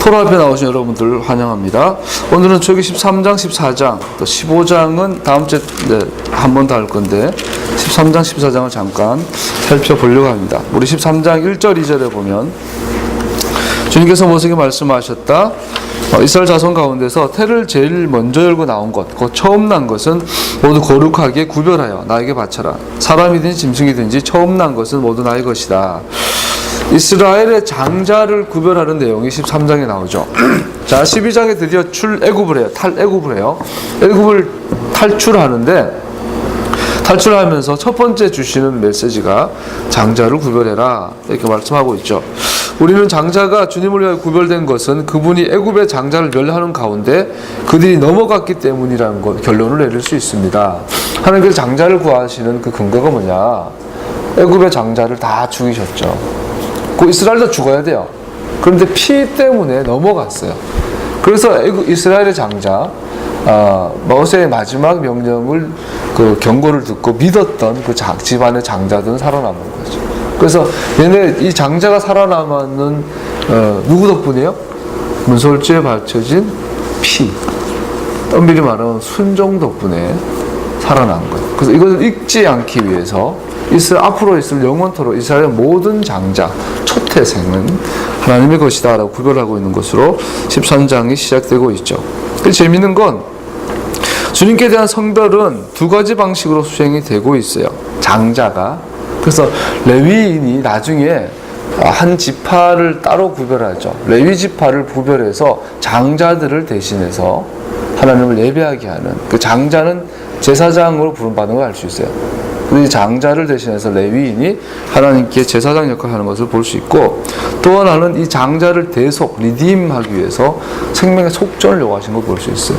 토라 앞에 나오신 여러분들 환영합니다. 오늘은 출애굽기 13장, 14장, 또 15장은 다음 주에 한 번 더 할 건데 13장, 14장을 잠깐 살펴보려고 합니다. 우리 13장 1절, 2절에 보면 주님께서 모세에게 말씀하셨다. 이스라엘 자손 가운데서 태를 제일 먼저 열고 나온 것, 곧 처음 난 것은 모두 거룩하게 구별하여 나에게 바쳐라. 사람이든지 짐승이든지 처음 난 것은 모두 나의 것이다. 이스라엘의 장자를 구별하는 내용이 13장에 나오죠. 자, 12장에 드디어 출애굽을 해요. 탈애굽을 해요. 애굽을 탈출하는데 탈출하면서 첫 번째 주시는 메시지가 장자를 구별해라 이렇게 말씀하고 있죠. 우리는 장자가 주님을 위하여 구별된 것은 그분이 애굽의 장자를 멸하는 가운데 그들이 넘어갔기 때문이라는 것 결론을 내릴 수 있습니다. 하나님께서 장자를 구하시는 그 근거가 뭐냐? 애굽의 장자를 다 죽이셨죠. 그 이스라엘도 죽어야 돼요. 그런데 피 때문에 넘어갔어요. 그래서 이스라엘의 장자 모세의 마지막 명령을 그 경고를 듣고 믿었던 그 집안의 장자들은 살아남은 거죠. 그래서 얘네 이 장자가 살아남았는 누구 덕분이에요? 문설주에 바쳐진 피, 엄밀히 말하면 순종 덕분에 살아난 거예요. 그래서 이것을 잊지 않기 위해서 앞으로 있을 영원토록 이스라엘의 모든 장자, 초태생은 하나님의 것이다 라고 구별하고 있는 것으로 13장이 시작되고 있죠. 재미있는 건 주님께 대한 성별은 두 가지 방식으로 수행이 되고 있어요. 장자가. 그래서 레위인이 나중에 한 지파를 따로 구별하죠. 레위 지파를 구별해서 장자들을 대신해서 하나님을 예배하게 하는 그 장자는 제사장으로 부름받는 걸 알 수 있어요. 이 장자를 대신해서 레위인이 하나님께 제사장 역할을 하는 것을 볼 수 있고, 또 하나는 이 장자를 리딤하기 위해서 생명의 속전을 요구하신 걸 볼 수 있어요.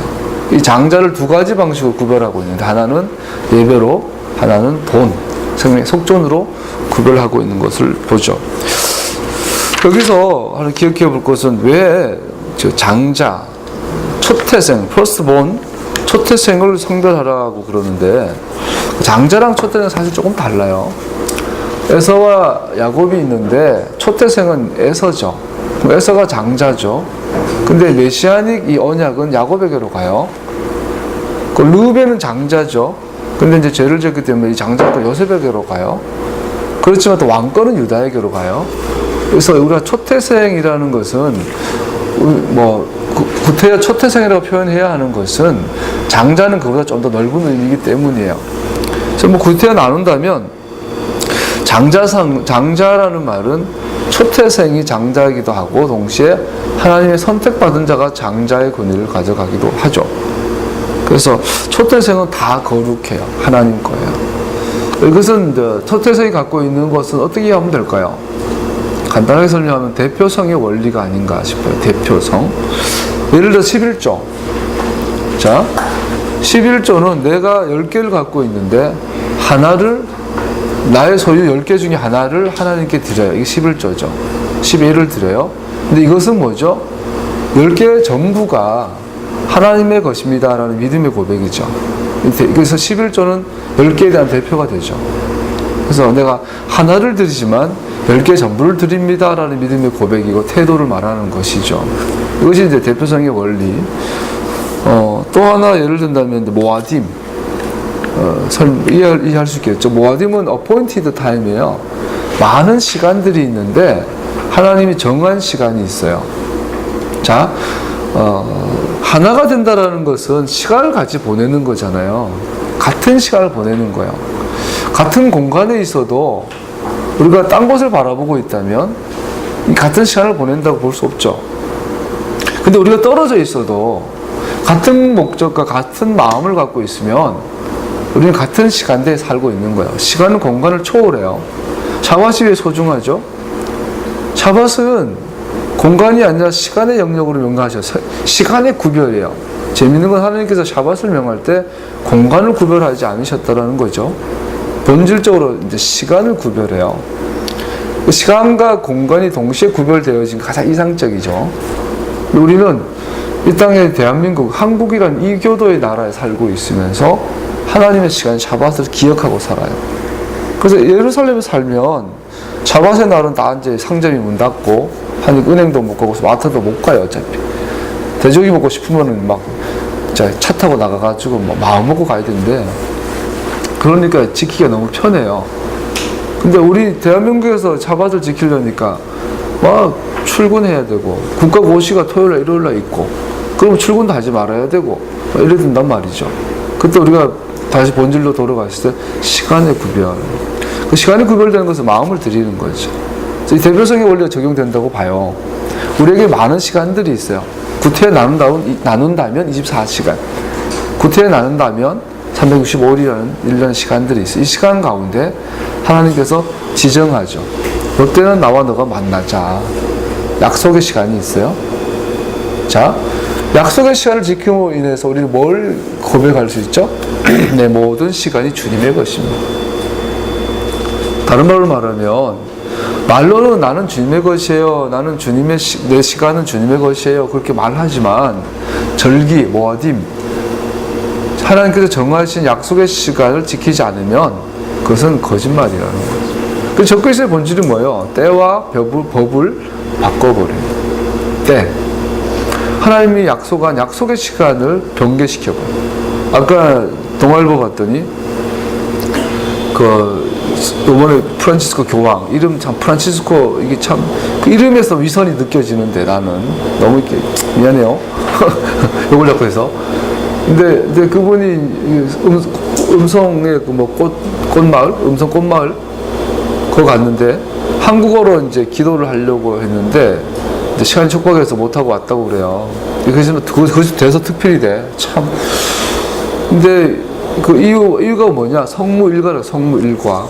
이 장자를 두 가지 방식으로 구별하고 있는데 하나는 예배로, 하나는 생명의 속전으로 구별하고 있는 것을 보죠. 여기서 하나 기억해 볼 것은 왜 장자, 초태생, firstborn, 초태생을 성별하라고 그러는데 장자랑 초태생은 사실 조금 달라요. 에서와 야곱이 있는데 초태생은 에서죠. 에서가 장자죠. 근데 메시아닉 이 언약은 야곱에게로 가요. 그 르우벤은 장자죠. 근데 이제 죄를 지었기 때문에 이 장자도 요셉에게로 가요. 그렇지만 또 왕권은 유다에게로 가요. 그래서 우리가 초태생이라는 것은 구태여 초태생이라고 표현해야 하는 것은 장자는 그보다 좀 더 넓은 의미이기 때문이에요. 그래서 구태여 나눈다면 장자라는 말은 초태생이 장자이기도 하고 동시에 하나님의 선택받은 자가 장자의 권위를 가져가기도 하죠. 그래서 초태생은 다 거룩해요. 하나님 거예요. 이것은 초태생이 갖고 있는 것은 어떻게 하면 될까요? 간단하게 설명하면 대표성의 원리가 아닌가 싶어요. 대표성. 예를 들어 11조. 자, 11조는 내가 10개를 갖고 있는데 나의 소유 10개 중에 하나를 하나님께 드려요. 이게 11조죠. 11을 드려요. 근데 이것은 뭐죠? 10개 전부가 하나님의 것입니다 라는 믿음의 고백이죠. 그래서 11조는 10개에 대한 대표가 되죠. 그래서 내가 하나를 드리지만 10개 전부를 드립니다 라는 믿음의 고백이고 태도를 말하는 것이죠. 이것이 이제 대표성의 원리. 또 하나 예를 든다면 모아딤. 이해할 수 있겠죠. 모아딤은 appointed time이에요. 많은 시간들이 있는데 하나님이 정한 시간이 있어요. 자, 하나가 된다라는 것은 시간을 같이 보내는 거잖아요. 같은 시간을 보내는 거예요. 같은 공간에 있어도 우리가 딴 곳을 바라보고 있다면 같은 시간을 보낸다고 볼 수 없죠. 근데 우리가 떨어져 있어도 같은 목적과 같은 마음을 갖고 있으면 우리는 같은 시간대에 살고 있는 거예요. 시간은 공간을 초월해요. 샤밧이 왜 소중하죠? 샤밧은 공간이 아니라 시간의 영역으로 명하셔서 시간의 구별이에요. 재미있는 건 하나님께서 샤밧을 명할 때 공간을 구별하지 않으셨다라는 거죠. 본질적으로 이제 시간을 구별해요. 시간과 공간이 동시에 구별되어진 가장 이상적이죠. 우리는 이 땅에 대한민국, 한국이란 이교도의 나라에 살고 있으면서 하나님의 시간 샤밧을 기억하고 살아요. 그래서 예루살렘에 살면 차밭의 날은 다 이제 상점이 문 닫고, 한 은행도 못 가고, 마트도 못 가요, 어차피. 돼지고기 먹고 싶으면은 막, 차 타고 나가가지고, 마음 먹고 가야 되는데, 그러니까 지키기가 너무 편해요. 근데 우리 대한민국에서 차밭을 지키려니까, 막 출근해야 되고, 국가고시가 토요일날, 일요일날 있고, 그럼 출근도 하지 말아야 되고, 이래 된단 말이죠. 그때 우리가 다시 본질로 돌아갔을 때, 시간의 구별. 그 시간이 구별되는 것은 마음을 들이는 거죠. 이 대별성의 원리가 적용된다고 봐요. 우리에게 많은 시간들이 있어요. 구태에 나눈다면 24시간. 구태에 나눈다면 365일이라는 1년의 시간들이 있어요. 이 시간 가운데 하나님께서 지정하죠. 이때는 나와 너가 만나자. 약속의 시간이 있어요. 자, 약속의 시간을 지킴으로 인해서 우리는 뭘 고백할 수 있죠? 내 모든 시간이 주님의 것입니다. 다른 말로 말하면, 말로는 나는 주님의 것이에요. 나는 내 시간은 주님의 것이에요. 그렇게 말하지만, 절기, 모아딤, 하나님께서 정하신 약속의 시간을 지키지 않으면 그것은 거짓말이라는 거죠. 그 적그리스도의 본질이 뭐예요? 때와 법을 바꿔버려요. 때. 하나님이 약속한 약속의 시간을 변개시켜버려요. 아까 동아일보 봤더니, 이번에 프란치스코 교황, 이름 참, 프란치스코, 이게 참, 그 이름에서 위선이 느껴지는데 나는 너무 이렇게, 미안해요. 요걸 잡고 해서. 근데 그분이 음성의 꽃마을? 음성 꽃마을? 그거 갔는데, 한국어로 이제 기도를 하려고 했는데, 이제 시간이 촉박해서 못하고 왔다고 그래요. 그것이 돼서 특필이 돼. 참. 근데 그 이유가 뭐냐? 성무일가라, 성무일과.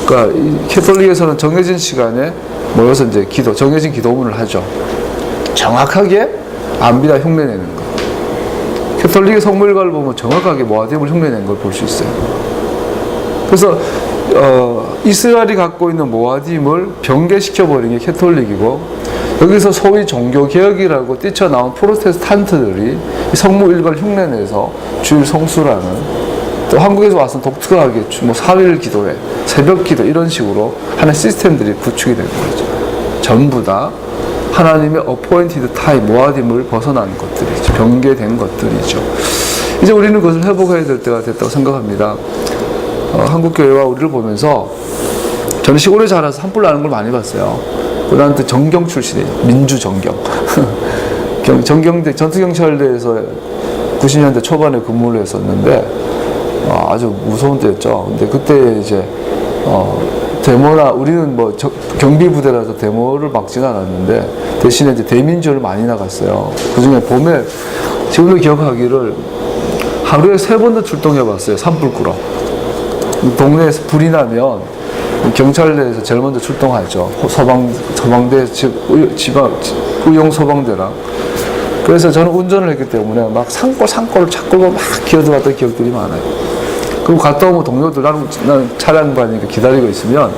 그러니까 캐톨릭에서는 정해진 시간에 모여서 이제 정해진 기도문을 하죠. 정확하게 안비다 흉내내는 거. 캐톨릭의 성무일가를 보면 정확하게 모아딤을 흉내낸 걸 볼 수 있어요. 그래서 이스라엘이 갖고 있는 모아딤을 변개시켜버린 게 캐톨릭이고, 여기서 소위 종교개혁이라고 뛰쳐나온 프로테스탄트들이 성무일가를 흉내내서 주일 성수라는, 또 한국에서 와서 독특하게 사일 기도회, 새벽 기도 이런 식으로 하는 시스템들이 구축이 된 거죠. 전부 다 하나님의 appointed time, 모아딤을 벗어난 것들이죠. 변개된 것들이죠. 이제 우리는 그것을 회복해야 될 때가 됐다고 생각합니다. 한국교회와 우리를 보면서, 저는 시골에 자라서 산불 나는 걸 많이 봤어요. 나한테 정경 출신이에요. 민주정경. 정경대, 전투경찰대에서 90년대 초반에 근무를 했었는데, 아주 무서운 때였죠. 근데 그때 이제, 데모나, 우리는 경비부대라서 데모를 막지는 않았는데, 대신에 이제 대민주를 많이 나갔어요. 그 중에 봄에, 지금도 기억하기를, 하루에 3번도 출동해봤어요. 산불 끄러. 동네에서 불이 나면, 경찰대에서 제일 먼저 출동하죠. 소방대, 의용 소방대랑. 그래서 저는 운전을 했기 때문에 막 산골을 차 끌고 막 기어들어갔던 기억들이 많아요. 그리고 갔다 오면 동료들, 나는 차량반이니까 기다리고 있으면,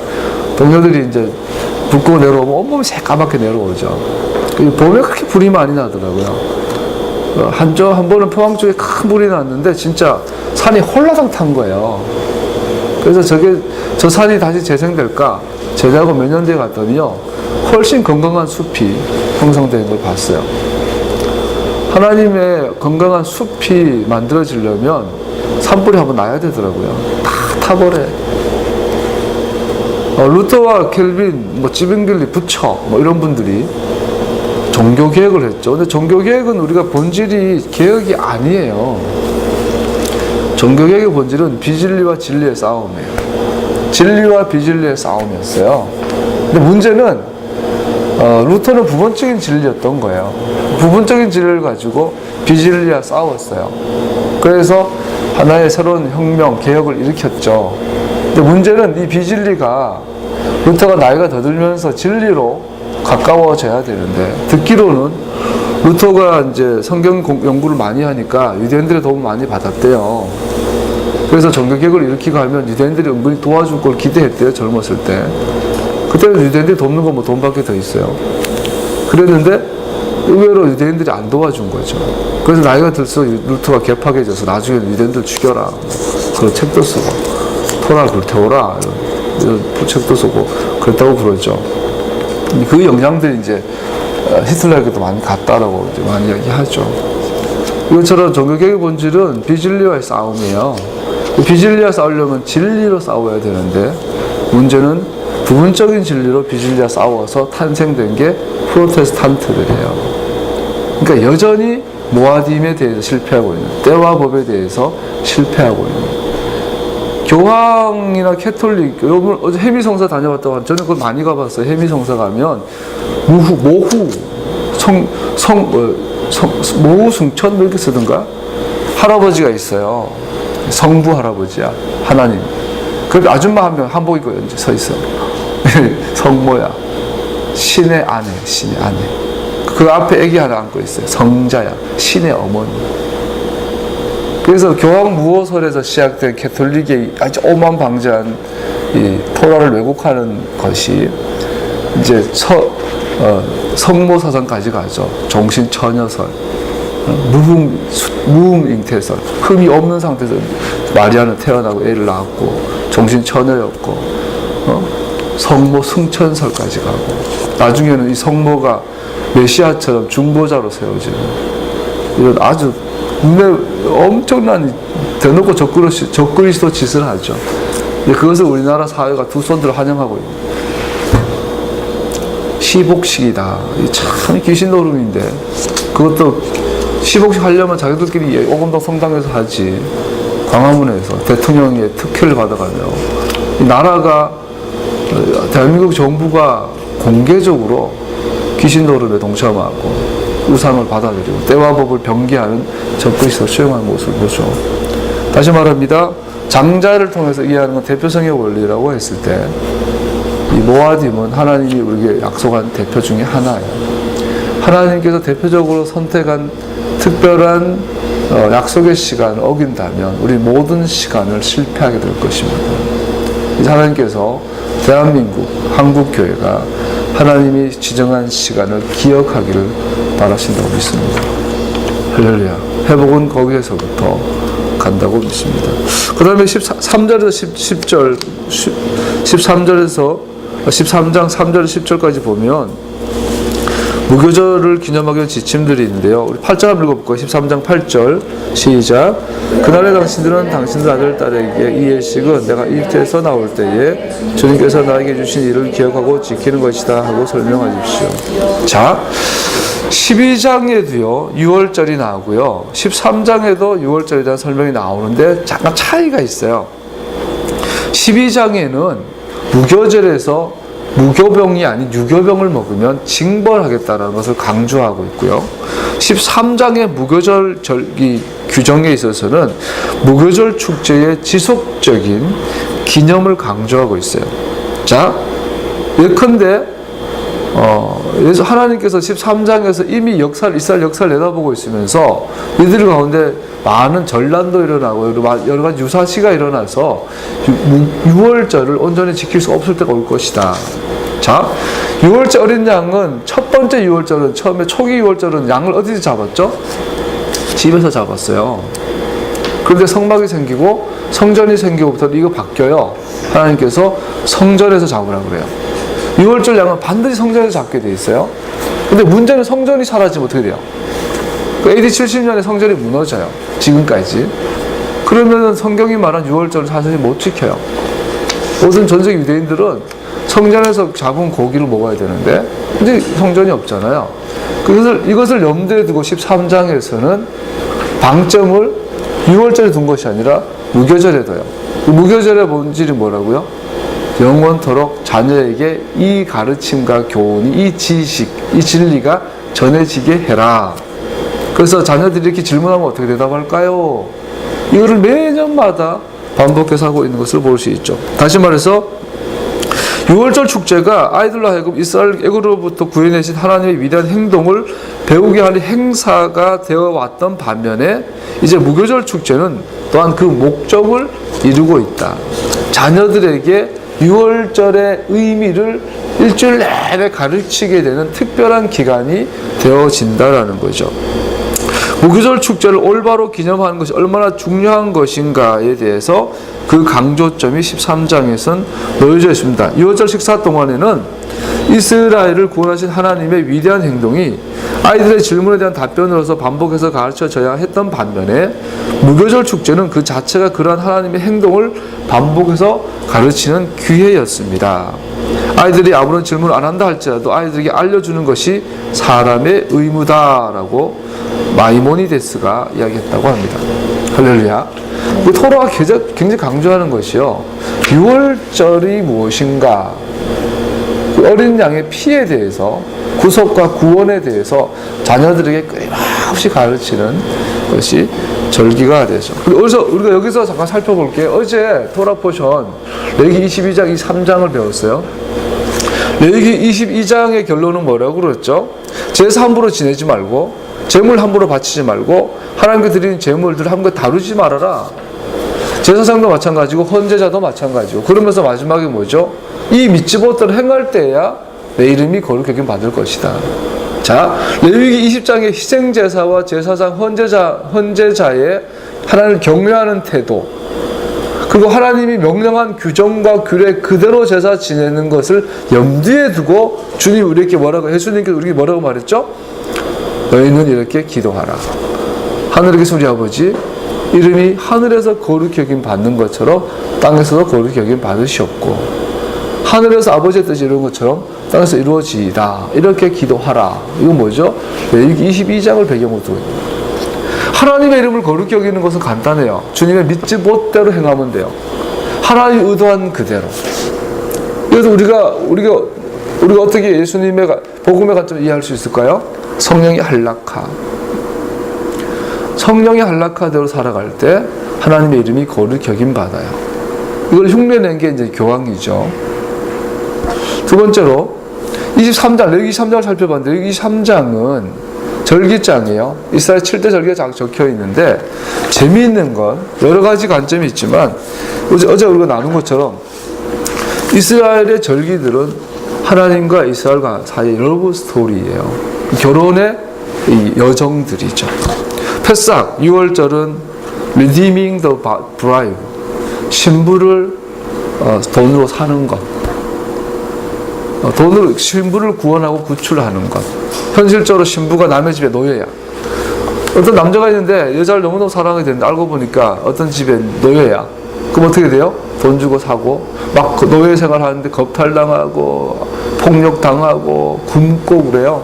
동료들이 이제 불 끄고 내려오면 온몸이 새까맣게 내려오죠. 봄에 그렇게 불이 많이 나더라고요. 한 번은 포항 쪽에 큰 불이 났는데, 진짜 산이 홀라당 탄 거예요. 그래서 저 산이 다시 재생될까? 제자하고 몇 년 뒤에 갔더니요, 훨씬 건강한 숲이 형성되는 걸 봤어요. 하나님의 건강한 숲이 만들어지려면 산불이 한번 나야 되더라고요. 다 타버려. 루터와 켈빈, 지빙길리, 부처, 이런 분들이 종교개혁을 했죠. 근데 종교개혁은 우리가 본질이 개혁이 아니에요. 종교개혁의 본질은 비진리와 진리의 싸움이에요. 진리와 비진리의 싸움이었어요. 근데 문제는 루터는 부분적인 진리였던 거예요. 부분적인 진리를 가지고 비진리와 싸웠어요. 그래서 하나의 새로운 혁명, 개혁을 일으켰죠. 근데 문제는 이 비진리가 루터가 나이가 더 들면서 진리로 가까워져야 되는데, 듣기로는 루터가 이제 성경 연구를 많이 하니까 유대인들의 도움을 많이 받았대요. 그래서 종교개혁을 일으키고 하면 유대인들이 은근히 도와줄 걸 기대했대요, 젊었을 때. 그때는 유대인들이 돕는 건 돈밖에 더 있어요. 그랬는데 의외로 유대인들이 안 도와준 거죠. 그래서 나이가 들수록 루터가 개팍해져서 나중에 유대인들 죽여라, 그런 책도 쓰고, 토라를 불태워라, 이런 책도 쓰고 그렇다고 그러죠. 그 영향들이 이제 히틀러에게도 많이 갔다라고 이제 많이 이야기하죠. 이것처럼 종교개혁의 본질은 비진리와의 싸움이에요. 비진리와 싸우려면 진리로 싸워야 되는데 문제는 부분적인 진리로 비진리와 싸워서 탄생된 게 프로테스탄트들이에요. 그러니까 여전히 모아딤에 대해서 실패하고 있는, 때와 법에 대해서 실패하고 있는. 교황이나 캐톨릭, 여러분 어제 해미성사 다녀봤다고 하는데 저는 그걸 많이 가봤어요. 해미성사 가면 모후 승천 이렇게 쓰던가 할아버지가 있어요. 성부 할아버지야, 하나님. 그 아줌마 한 명 한복 입고 이제 서 있어. 성모야, 신의 아내. 그 앞에 아기 하나 안고 있어요. 성자야, 신의 어머니. 그래서 교황 무호설에서 시작된 캐톨릭의 아주 오만방자한 이 토라를 왜곡하는 것이 이제 성모 사상까지 가죠. 종신 처녀설, 무흠 잉태설, 흠이 없는 상태에서 마리아는 태어나고 애를 낳았고 종신 처녀였고, 성모 승천설까지 가고, 나중에는 이 성모가 메시아처럼 중보자로 세워지는 이런 아주 엄청난 대놓고 적그리스도 짓을 하죠. 그것을 우리나라 사회가 두 손들어 환영하고 있는 시복식이다. 참 귀신 노름인데, 그것도 시복식 하려면 자기들끼리 오금동 성당에서 하지, 광화문에서 대통령의 특혜를 받아가며 이 나라가, 대한민국 정부가 공개적으로 귀신 노름에 동참하고 우상을 받아들이고 때와 법을 병기하는 적그리스도 수용하는 모습을 보죠. 다시 말합니다. 장자를 통해서 이해하는 건 대표성의 원리라고 했을 때 이 모아딤은 하나님이 우리에게 약속한 대표 중에 하나예요. 하나님께서 대표적으로 선택한 특별한 약속의 시간을 어긴다면 우리 모든 시간을 실패하게 될 것입니다. 하나님께서 대한민국, 한국교회가 하나님이 지정한 시간을 기억하기를 바라신다고 믿습니다. 할렐루야. 회복은 거기에서부터 간다고 믿습니다. 그 다음에 13절에서 10절, 13절에서 13장 3절 10절까지 보면 무교절을 기념하기 위한 지침들이 있는데요. 우리 8절 한번 읽어볼까요? 13장 8절 시작. 그날에 당신들은 당신들 아들 딸에게 이 예식은 내가 이집트에서 나올 때에 주님께서 나에게 주신 일을 기억하고 지키는 것이다 하고 설명하십시오. 자, 12장에도요 6월절이 나오고요 13장에도 6월절에 대한 설명이 나오는데 잠깐 차이가 있어요. 12장에는 무교절에서 무교병이 아닌 유교병을 먹으면 징벌하겠다는 것을 강조하고 있고요. 13장의 무교절 규정에 있어서는 무교절 축제의 지속적인 기념을 강조하고 있어요. 자, 예컨대 하나님께서 13장에서 이미 이스라엘 역사를 내다보고 있으면서 이들 가운데 많은 전란도 일어나고 여러 가지 유사시가 일어나서 6월절을 온전히 지킬 수 없을 때가 올 것이다. 자, 6월절 어린 양은 첫 번째 6월절은 처음에 초기 6월절은 양을 어디서 잡았죠? 집에서 잡았어요. 그런데 성막이 생기고 성전이 생기고부터 이거 바뀌어요. 하나님께서 성전에서 잡으라고 그래요. 6월절 양은 반드시 성전에서 잡게 돼 있어요. 근데 문제는 성전이 사라지면 어떻게 돼요? AD 70년에 성전이 무너져요. 지금까지. 그러면 성경이 말한 6월절을 사실 못 지켜요. 모든 전세 유대인들은 성전에서 잡은 고기를 먹어야 되는데 근데 성전이 없잖아요. 이것을 염두에 두고 13장에서는 방점을 6월절에 둔 것이 아니라 무교절에 둬요. 무교절의 본질이 뭐라고요? 영원토록 자녀에게 이 가르침과 교훈이, 이 지식, 이 진리가 전해지게 해라. 그래서 자녀들이 이렇게 질문하면 어떻게 대답할까요? 이거를 매년마다 반복해서 하고 있는 것을 볼 수 있죠. 다시 말해서 6월절 축제가 아이들로 하여금 이스라엘 애굽으로부터 구해내신 하나님의 위대한 행동을 배우게 하는 행사가 되어 왔던 반면에 이제 무교절 축제는 또한 그 목적을 이루고 있다. 자녀들에게 6월절의 의미를 일주일 내내 가르치게 되는 특별한 기간이 되어진다라는 거죠. 무교절 축제를 올바로 기념하는 것이 얼마나 중요한 것인가에 대해서 그 강조점이 13장에선 놓여져 있습니다. 6절 식사 동안에는 이스라엘을 구원하신 하나님의 위대한 행동이 아이들의 질문에 대한 답변으로서 반복해서 가르쳐져야 했던 반면에 무교절 축제는 그 자체가 그러한 하나님의 행동을 반복해서 가르치는 기회였습니다. 아이들이 아무런 질문을 안 한다 할지라도 아이들에게 알려주는 것이 사람의 의무다라고 마이모니데스가 이야기했다고 합니다. 할렐루야. 토라가 굉장히 강조하는 것이요, 6월절이 무엇인가, 어린 양의 피에 대해서, 구속과 구원에 대해서 자녀들에게 끊임없이 가르치는 것이 절기가 되죠. 그래서 우리가 여기서 잠깐 살펴볼게요. 어제 토라 포션 레위기 22장 23장을 배웠어요. 레위기 22장의 결론은 뭐라고 그랬죠? 제사 함부로 지내지 말고, 제물 함부로 바치지 말고, 하나님께 드리는 제물들을 함부로 다루지 말아라. 제사장도 마찬가지고 헌제자도 마찬가지고. 그러면서 마지막에 뭐죠? 이 미tzvot을 행할 때야 내 이름이 거룩히 여김 받을 것이다. 자, 레위기 20장의 희생제사와 제사장 헌제자의 하나님을 경외하는 태도, 그리고 하나님이 명령한 규정과 규례 그대로 제사 지내는 것을 염두에 두고 주님 우리에게 뭐라고, 예수님께서 우리에게 뭐라고 말했죠? 너희는 이렇게 기도하라. 하늘에 계신 우리 아버지, 이름이 하늘에서 거룩히 여김 받는 것처럼 땅에서도 거룩히 여김 받으시옵고, 하늘에서 아버지의 뜻이 이루어진 것처럼 땅에서 이루어지이다. 이렇게 기도하라. 이건 뭐죠? 레위기 22장을 배경으로 두고 있는 거예요. 하나님의 이름을 거룩히 여기는 것은 간단해요. 주님의 미tzvot대로 행하면 돼요. 하나님이 의도한 그대로. 그래서 우리가 어떻게 예수님의 복음의 관점을 이해할 수 있을까요? 성령이 한락하. 성령이 한락하대로 살아갈 때 하나님의 이름이 거룩히 여김 받아요. 이걸 흉내낸 게 이제 교황이죠. 두 번째로 23장, 레위기 23장을 살펴봤는데, 레위기 23장은 절기장이에요. 이스라엘 7대 절기가 적혀 있는데, 재미있는 건 여러 가지 관점이 있지만, 어제 우리가 나눈 것처럼 이스라엘의 절기들은 하나님과 이스라엘과 사이의 러브 스토리예요. 결혼의 이 여정들이죠. 패삭, 6월절은 redeeming the bride, 신부를 돈으로 사는 것, 돈으로 신부를 구원하고 구출하는 것. 현실적으로 신부가 남의 집에 노예야. 어떤 남자가 있는데 여자를 너무너무 사랑하게 되는데 알고 보니까 어떤 집에 노예야. 그럼 어떻게 돼요? 돈 주고 사고, 막 노예 생활하는데 겁탈당하고 폭력당하고 굶고 그래요.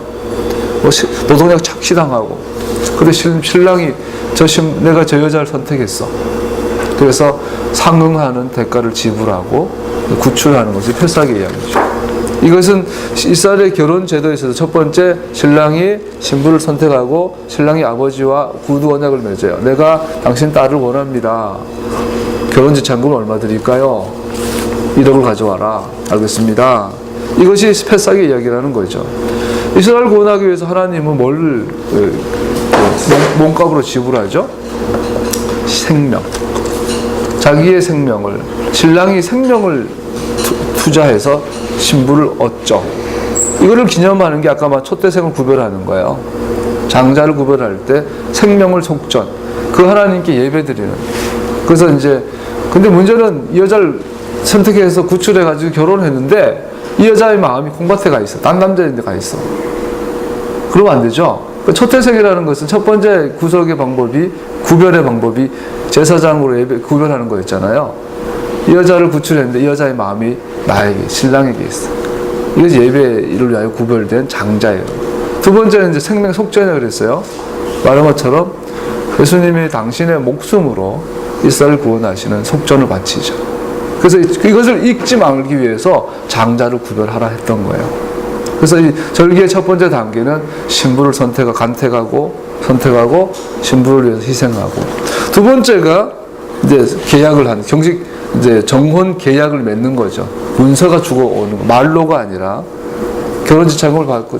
노동력 착취당하고. 근데 신랑이 내가 저 여자를 선택했어. 그래서 상응하는 대가를 지불하고 구출하는 것이 패삭의 이야기죠. 이것은 이스라엘의 결혼 제도에 있어서 첫 번째, 신랑이 신부를 선택하고 신랑이 아버지와 구두 언약을 맺어요. 내가 당신 딸을 원합니다. 결혼 지참금을 얼마 드릴까요? 1억을 가져와라. 알겠습니다. 이것이 패삭의 이야기라는 거죠. 이스라엘 구원하기 위해서 하나님은 뭘 몸값으로 지불하죠? 생명. 자기의 생명을, 신랑이 생명을 투자해서 신부를 얻죠. 이거를 기념하는 게 아까 촛대생을 구별하는 거예요. 장자를 구별할 때 생명을 속전, 그 하나님께 예배드리는. 그래서 근데 문제는 이 여자를 선택해서 구출해가지고 결혼했는데 이 여자의 마음이 콩밭에 가 있어. 딴 남자인데 가 있어. 그러면 안 되죠. 촛대생이라는 것은 첫 번째 구속의 방법이, 구별의 방법이 제사장으로 예배 구별하는 거였잖아요. 이 여자를 구출했는데 이 여자의 마음이 나에게, 신랑에게 있어. 이것이 예배를 위하여 구별된 장자예요. 두 번째는 생명 속전이라고 그랬어요. 말한 것처럼 예수님이 당신의 목숨으로 이스라엘을 구원하시는 속전을 바치죠. 그래서 이것을 잊지 말기 위해서 장자를 구별하라 했던 거예요. 그래서 이 절기의 첫 번째 단계는 신부를 선택하고 신부를 위해서 희생하고, 두 번째가 계약을 하는, 정혼 계약을 맺는 거죠. 문서가 주고오는 거, 말로가 아니라 결혼 지참금을 받고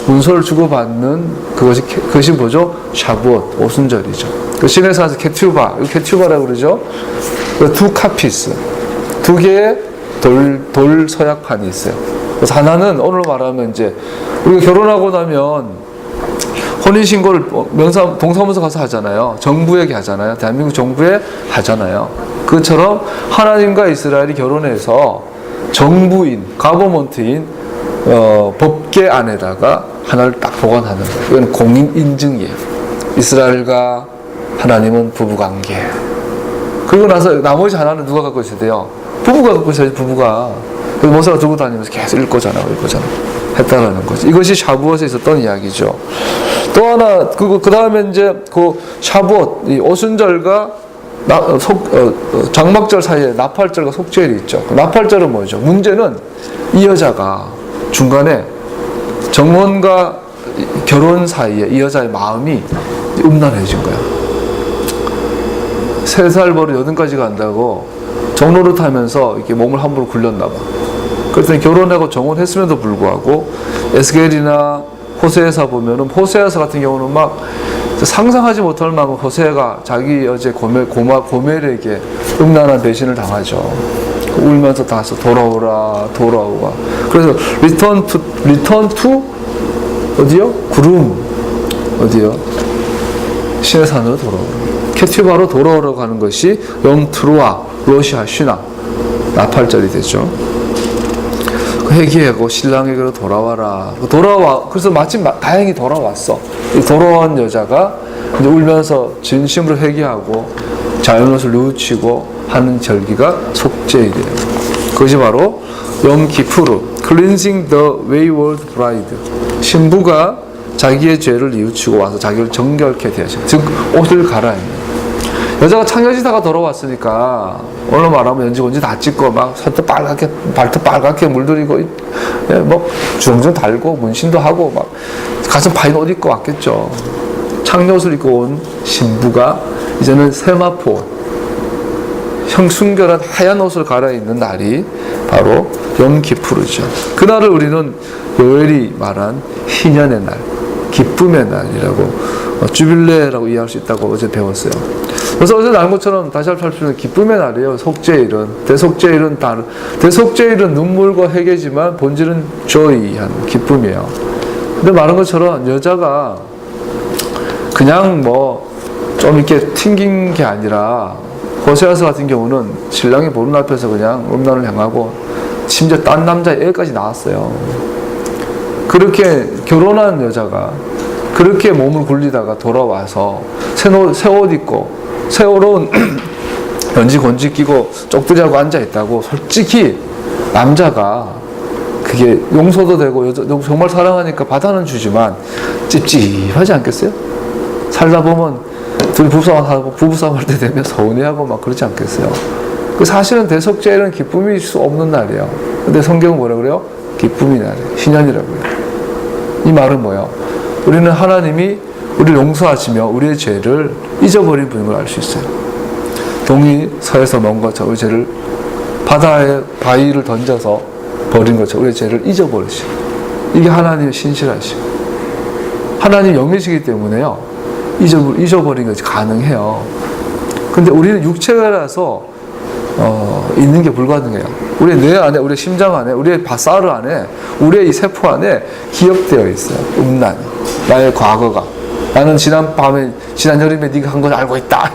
문서를 주고받는 그것이 뭐죠? 샤부엇, 오순절이죠. 그 신에서 와서 케튜바라고 그러죠. 두 카피스, 두 개의 돌 서약판이 있어요. 그래서 하나는 오늘 말하면 우리가 결혼하고 나면 혼인신고를 동사무소 가서 하잖아요. 정부에게 하잖아요. 대한민국 정부에 하잖아요. 그처럼 하나님과 이스라엘이 결혼해서 정부인, 가버먼트인 법계 안에다가 하나를 딱 보관하는 거예요. 이건 공인 인증이에요. 이스라엘과 하나님은 부부관계. 그리고 나서 나머지 하나는 누가 갖고 있어야 돼요? 부부가 갖고 있어야지, 부부가. 그래서 모세가 들고 다니면서 계속 읽고잖아. 했다라는 거죠. 이것이 샤부엇에 있었던 이야기죠. 또 하나, 그 다음에 이제 그 샤부엇, 이 오순절과 장막절 사이에 나팔절과 속죄일이 있죠. 나팔절은 뭐죠? 문제는 이 여자가 중간에 정혼과 결혼 사이에 이 여자의 마음이 음란해진 거야. 3살 버릇 8까지 간다고 정로를 타면서 이렇게 몸을 함부로 굴렸나 봐. 그랬더니 결혼하고 정혼했음에도 불구하고 에스겔이나 호세아서 보면은, 호세아서 같은 경우는 막 상상하지 못할 만큼 호세아가 자기 여제 고멜에게 음란한 배신을 당하죠. 울면서 다서 돌아오라. 그래서 리턴 투 어디요? 구름 어디요? 신의 산으로 돌아오라. 캐티바로 돌아오라고 하는 것이 영트루아 러시아 쉬나 나팔절이 되죠. 회개하고 신랑에게로 돌아와라. 그래서 마침 다행히 돌아왔어. 돌아온 여자가 이제 울면서 진심으로 회개하고 잘못을 뉘우치고 하는 절기가 속죄일이에요. 그것이 바로 염키푸르, cleansing the wayward bride. 신부가 자기의 죄를 뉘우치고 와서 자기를 정결케 되죠. 즉 옷을 갈아입는. 여자가 창녀지다가 돌아왔으니까 오늘 말하면 연지곤지 다 찍고 막 손도 빨갛게 발도 빨갛게 물들이고 뭐 주렁주렁 달고 문신도 하고 막 가슴 파인 옷 입고 왔겠죠. 창녀옷을 입고 온 신부가 이제는 세마포 순결한 하얀 옷을 갈아입는 날이 바로 염키푸르죠. 그날을 우리는 요엘이 말한 희년의 날, 기쁨의 날이라고 주빌레라고 이해할 수 있다고 어제 배웠어요. 그래서 어제 나온 것처럼 다시 할 수 있는 기쁨의 날이에요. 속죄일은. 대속죄일은 눈물과 회개지만 본질은 joy한 기쁨이에요. 근데 말한 것처럼 여자가 그냥 뭐 좀 이렇게 튕긴 게 아니라 호세아서 같은 경우는 신랑이 보는 앞에서 그냥 음란을 행하고 심지어 딴 남자의 애까지 나왔어요. 그렇게 결혼한 여자가 그렇게 몸을 굴리다가 돌아와서 새 옷 입고 새로운 연지곤지 끼고 쪽두리하고 앉아있다고 솔직히 남자가 그게 용서도 되고 정말 사랑하니까 받아는 주지만 찝찝하지 않겠어요? 살다 보면 둘이 부부싸움 할 때 되면 서운해하고 막 그러지 않겠어요? 사실은 대속죄일은 기쁨일 수 없는 날이에요. 근데 성경은 뭐라 그래요? 기쁨의 날이에요. 희년이라고요. 이 말은 뭐예요? 우리는 하나님이 우리를 용서하시며 우리의 죄를 잊어버린 분인 걸 알 수 있어요. 동이 서에서 먼 것처럼 우리 죄를 바다에 바위를 던져서 버린 것처럼 우리의 죄를 잊어버리시고, 이게 하나님의 신실하시고 하나님 영이시기 때문에요. 잊어버린 것이 가능해요. 근데 우리는 육체라서 있는 게 불가능해요. 우리의 뇌 안에, 우리의 심장 안에, 우리의 바사르 안에, 우리의 이 세포 안에 기억되어 있어요. 음란, 나의 과거가. 나는 지난 여름에 네가 한 걸 알고 있다.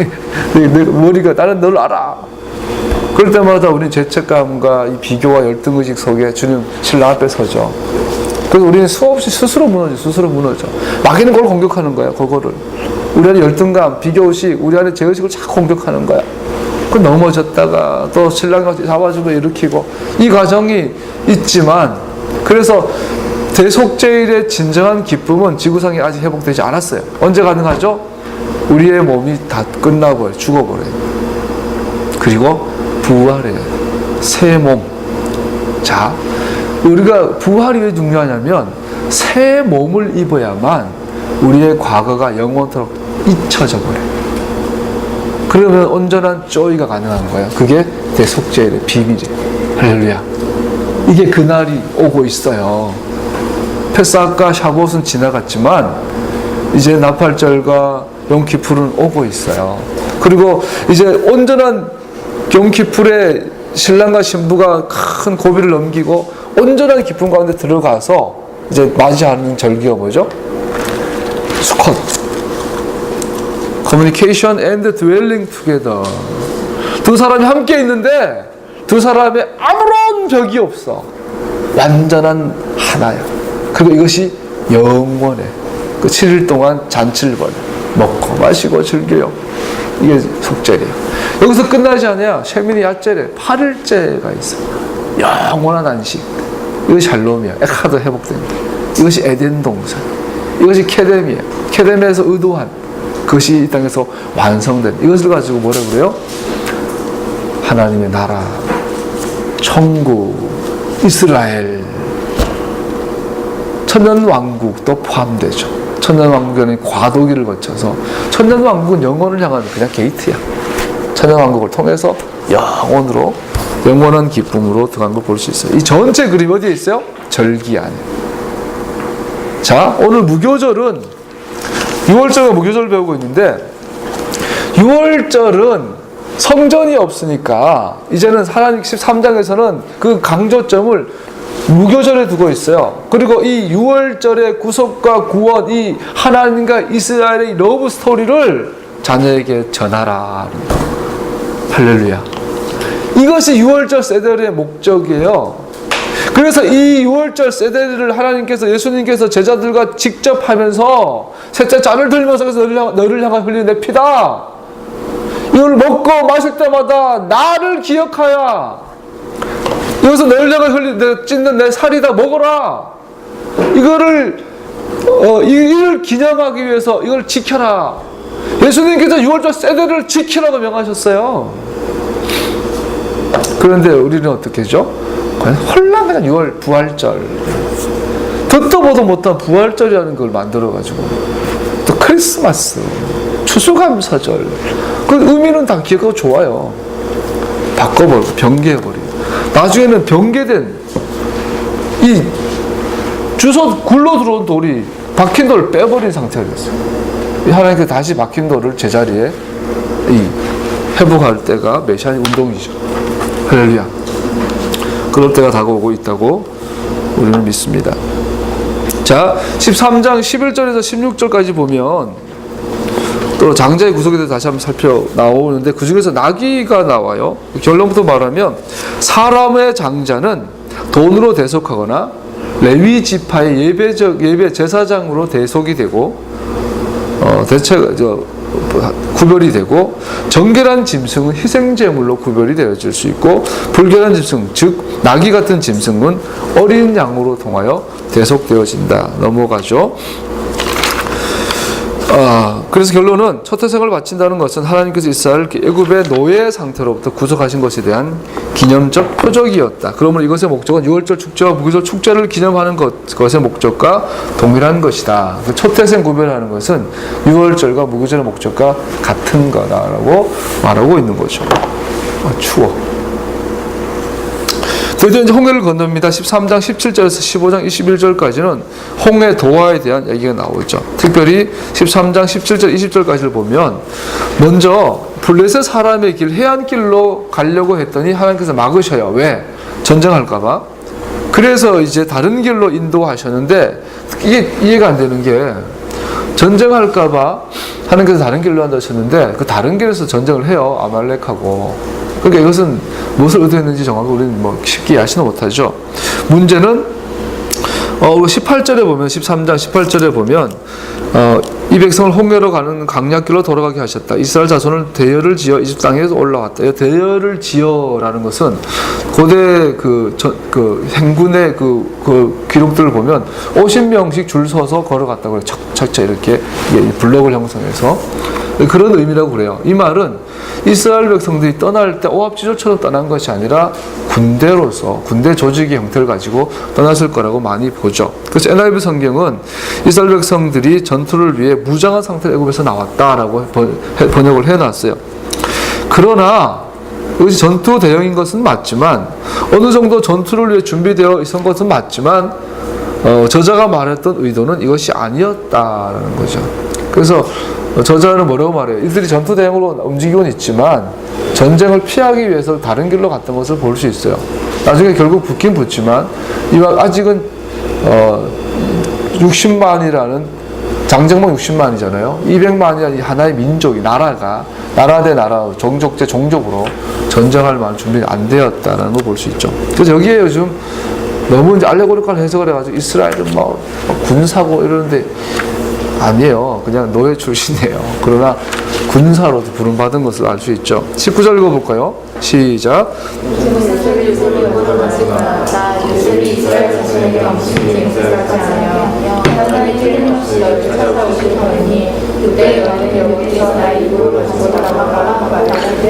내 머리가 나는 널 알아. 그럴 때마다 우리는 죄책감과 이 비교와 열등의식 속에 주님 신랑 앞에 서죠. 그래서 우리는 수없이 스스로 무너져. 마귀는 그걸 공격하는 거야, 그거를. 우리 안에 열등감, 비교의식, 우리 안에 죄의식을 자꾸 공격하는 거야. 그 넘어졌다가 또 신랑이 잡아주고 일으키고, 이 과정이 있지만, 그래서 대속죄일의 진정한 기쁨은 지구상에 아직 회복되지 않았어요. 언제 가능하죠? 우리의 몸이 다 끝나버려요. 죽어버려요. 그리고 부활해요. 새 몸. 자, 우리가 부활이 왜 중요하냐면 새 몸을 입어야만 우리의 과거가 영원토록 잊혀져 버려요. 그러면 온전한 조이가 가능한 거예요. 그게 대속죄일의 비밀이에요. 할렐루야. 이게 그날이 오고 있어요. 패사과 샤봇은 지나갔지만 이제 나팔절과 용키풀은 오고 있어요. 그리고 이제 온전한 용키풀에 신랑과 신부가 큰 고비를 넘기고 온전한 기쁨 가운데 들어가서 이제 맞이하는 절기가 뭐죠? 수컷. Communication and dwelling together. 두 사람이 함께 있는데 두 사람의 아무런 벽이 없어. 완전한 하나야. 그리고 이것이 영원해. 그 7일 동안 잔치를 벌여. 먹고 마시고 즐겨요. 이게 속죄래요. 여기서 끝나지 않아요. 쉐미니 야죄래. 8일째가 있어. 영원한 안식. 이것이 샬롬이야. 에카도 회복됩니다. 이것이 에덴 동산. 이것이 케뎀이에요. 케뎀에서 의도한 그것이 이 땅에서 완성된 이것을 가지고 뭐라 그래요? 하나님의 나라, 천국, 이스라엘, 천년왕국도 포함되죠. 천년왕국에는 과도기를 거쳐서 천년왕국은 영혼을 향하는 그냥 게이트야. 천년왕국을 통해서 영원으로 영원한 기쁨으로 들어간 걸 볼 수 있어요. 이 전체 그림이 어디에 있어요? 절기 안에. 자, 오늘 무교절은 6월절과 무교절을 배우고 있는데 6월절은 성전이 없으니까 이제는 하나님 13장에서는 그 강조점을 무교절에 두고 있어요. 그리고 이 6월절의 구속과 구원, 이 하나님과 이스라엘의 러브 스토리를 자녀에게 전하라. 할렐루야. 이것이 6월절 세대의 목적이에요. 그래서 이 6월절 세대를 하나님께서, 예수님께서 제자들과 직접 하면서 셋째 잔을 들면서 너를 향한 흘리는 내 피다. 이걸 먹고 마실 때마다 나를 기억하여. 여기서 너를 향한 흘리는 찢는 내 살이다. 먹어라. 이거를 이걸 기념하기 위해서 이걸 지켜라. 예수님께서 6월절 세대를 지키라고 명하셨어요. 그런데 우리는 어떻게 하죠? 홀라매는 6월 부활절, 듣도 보도 못한 부활절이라는 걸 만들어가지고 또 크리스마스, 추수감사절, 그 의미는 다 기억하고 좋아요. 바꿔버리고 변개해버리고 나중에는 변개된 이 주소 굴러 들어온 돌이 박힌 돌을 빼버린 상태가 됐어요. 하나님께서 다시 박힌 돌을 제자리에 회복할 때가 메시안 운동이죠. 할렐루야. 그럴 때가 다가오고 있다고 우리는 믿습니다. 자, 13장 11절에서 16절까지 보면 또 장자의 구속에 대해서 다시 한번 살펴 나오는데 그 중에서 나귀가 나와요. 결론부터 말하면 사람의 장자는 돈으로 대속하거나 레위 지파의 예배 제사장으로 대속이 되고 구별이 되고, 정결한 짐승은 희생제물로 구별이 되어질 수 있고, 불결한 짐승, 즉 나귀 같은 짐승은 어린 양으로 통하여 대속되어진다. 넘어가죠. 그래서 결론은 첫 태생을 바친다는 것은 하나님께서 이스라엘을 애굽의 노예 상태로부터 구속하신 것에 대한 기념적 표적이었다. 그러면 이것의 목적은 6월절 축제와 무교절 축제를 기념하는 것의 목적과 동일한 것이다. 첫 태생 구별하는 것은 6월절과 무교절의 목적과 같은 거다라고 말하고 있는 거죠. 추워. 드디어 이제 홍해를 건넙니다. 13장 17절에서 15장 21절까지는 홍해 도화에 대한 얘기가 나오죠. 특별히 13장 17절 20절까지를 보면 먼저 블레셋 사람의 길, 해안길로 가려고 했더니 하나님께서 막으셔요. 왜? 전쟁할까봐. 그래서 이제 다른 길로 인도하셨는데 이게 이해가 안 되는 게, 전쟁할까봐 하나님께서 다른 길로 한다 하셨는데 그 다른 길에서 전쟁을 해요. 아말렉하고. 그러니까 이것은 무엇을 의도했는지 정확히 우리는 쉽게 이해하지는 못하죠. 문제는 18절에 보면, 13장 18절에 보면 이 백성을 홍해로 가는 강약길로 돌아가게 하셨다. 이스라엘 자손을 대열을 지어 이집 땅에서 올라왔다. 대열을 지어라는 것은 고대 그 행군의 그 기록들을 보면 50명씩 줄 서서 걸어갔다고 해요. 척척 이렇게 블록을 형성해서 그런 의미라고 그래요. 이 말은 이스라엘 백성들이 떠날 때 오합지졸처럼 떠난 것이 아니라 군대로서 군대 조직의 형태를 가지고 떠났을 거라고 많이 보죠. 그래서 NIV 성경은 이스라엘 백성들이 전투를 위해 무장한 상태로 애굽에서 나왔다라고 번역을 해놨어요. 그러나 이것이 전투 대형인 것은 맞지만, 어느 정도 전투를 위해 준비되어 있었던 것은 맞지만 저자가 말했던 의도는 이것이 아니었다라는 거죠. 그래서 저자는 뭐라고 말해요? 이들이 전투 대형으로 움직이곤 있지만 전쟁을 피하기 위해서 다른 길로 갔던 것을 볼 수 있어요. 나중에 결국 붙긴 붙지만 아직은 60만이라는 장정만 60만이잖아요. 200만이 하나의 민족이, 나라 대 나라, 종족 대 종족으로 전쟁할 만한 준비가 안 되었다는 걸 볼 수 있죠. 그래서 여기에 요즘 너무 이제 알레고리컬 해석을 해가지고 이스라엘은 뭐 군사고 이러는데 아니에요. 그냥 노예 출신이에요. 그러나 군사로 부름받은 것을 알 수 있죠. 19절 읽어볼까요? 시작.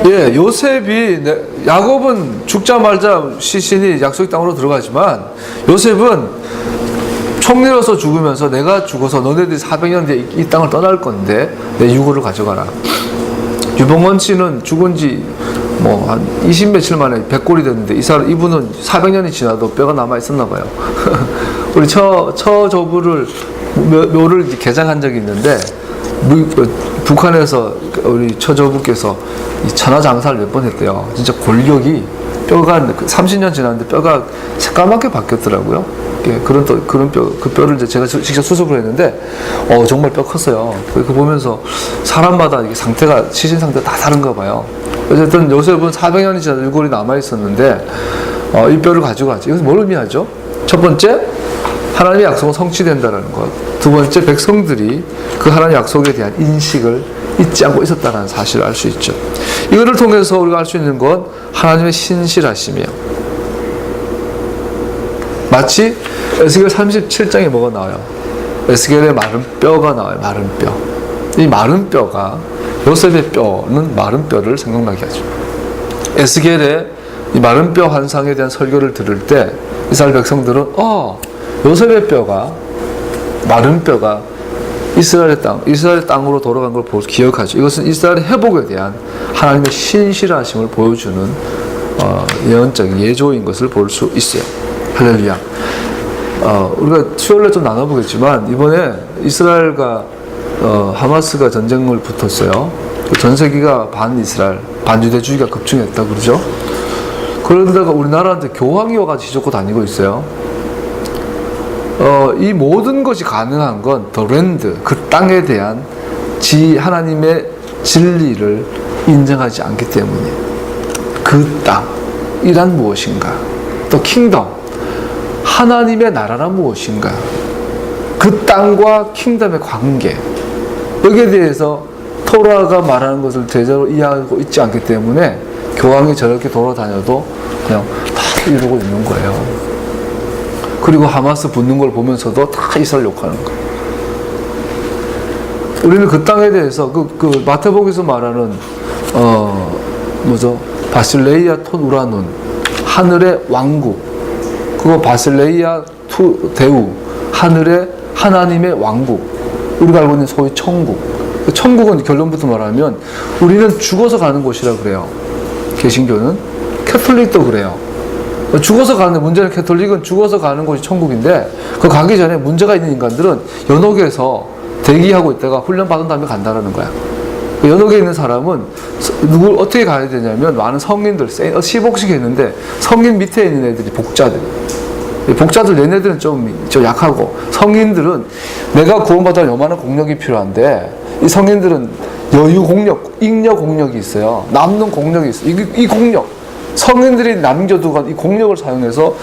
예, 요셉이, 야곱은 죽자 말자 시신이 약속 땅으로 들어가지만 요셉은 총리로서 죽으면서 내가 죽어서 너네들이 400년 뒤에 이 땅을 떠날 건데 내 유고를 가져가라. 유봉원 씨는 죽은 지 뭐 한 20 며칠 만에 100골이 됐는데 이분은 400년이 지나도 뼈가 남아 있었나 봐요. 우리 처조부를 묘를 개장한 적이 있는데 북한에서 우리 처조부께서 천하장사를 몇 번 했대요. 진짜 골격이 뼈가 30년 지났는데 뼈가 새까맣게 바뀌었더라고요. 그런 그 뼈를 이제 제가 직접 수습을 했는데, 정말 뼈 컸어요. 그 보면서 사람마다 이게 상태가, 시신 상태가 다 다른가 봐요. 어쨌든 요셉은 400년이 지나도 유골이 남아있었는데, 이 뼈를 가져가지. 이것은 뭘 의미하죠? 첫 번째, 하나님의 약속은 성취된다는 것. 두 번째, 백성들이 그 하나님의 약속에 대한 인식을 잊지 않고 있었다는 사실을 알 수 있죠. 이거를 통해서 우리가 알 수 있는 건 하나님의 신실하심이에요. 마치 에스겔 37장에 뭐가 나와요? 에스겔의 마른 뼈가 나와요. 마른 뼈. 이 마른 뼈가, 요셉의 뼈는 마른 뼈를 생각나게 하죠. 에스겔의 이 마른 뼈 환상에 대한 설교를 들을 때 이스라엘 백성들은 요셉의 뼈가, 마른 뼈가 이스라엘의 땅으로 돌아간 걸 기억하죠. 이것은 이스라엘의 회복에 대한 하나님의 신실하심을 보여주는 예언적인 예조인 것을 볼 수 있어요. 할렐루야. 우리가 수요일에 좀 나눠보겠지만, 이번에 이스라엘과 하마스가 전쟁을 붙었어요. 전 세계가 반이스라엘, 반유대주의가 급증했다 그러죠. 그러다가 우리나라한테 교황이 와가지고 휘젓고 다니고 있어요. 이 모든 것이 가능한 건 더 랜드, 그 땅에 대한 하나님의 진리를 인정하지 않기 때문에. 그 땅이란 무엇인가? 또 킹덤, 하나님의 나라란 무엇인가? 그 땅과 킹덤의 관계, 여기에 대해서 토라가 말하는 것을 제대로 이해하고 있지 않기 때문에 교황이 저렇게 돌아다녀도 그냥 다 이러고 있는 거예요. 그리고 하마스 붙는 걸 보면서도 다 이스라엘 욕하는 거예요. 우리는 그 땅에 대해서 그 마태복음에서 말하는 바실레이아 톤 우라눈, 하늘의 왕국, 그거 바실레이아 대우, 하늘의 하나님의 왕국, 우리가 알고 있는 소위 천국. 천국은 결론부터 말하면 우리는 죽어서 가는 곳이라 그래요. 개신교는, 캐톨릭도 그래요. 죽어서 가는, 문제는 캐톨릭은 죽어서 가는 곳이 천국인데, 그 가기 전에 문제가 있는 인간들은 연옥에서 대기하고 있다가 훈련 받은 다음에 간다라는 거야. 연옥에 있는 사람은 누굴 어떻게 가야 되냐면, 많은 성인들, 시복식이 있는데 성인 밑에 있는 애들이 복자들. 복자들 얘네들은 좀 약하고, 성인들은 내가 구원받아 요만한 공력이 필요한데, 이 성인들은 여유 공력, 잉여 공력이 있어요. 남는 공력이 있어요. 이 공력, 성인들이 남겨두고 이 공력을 사용해서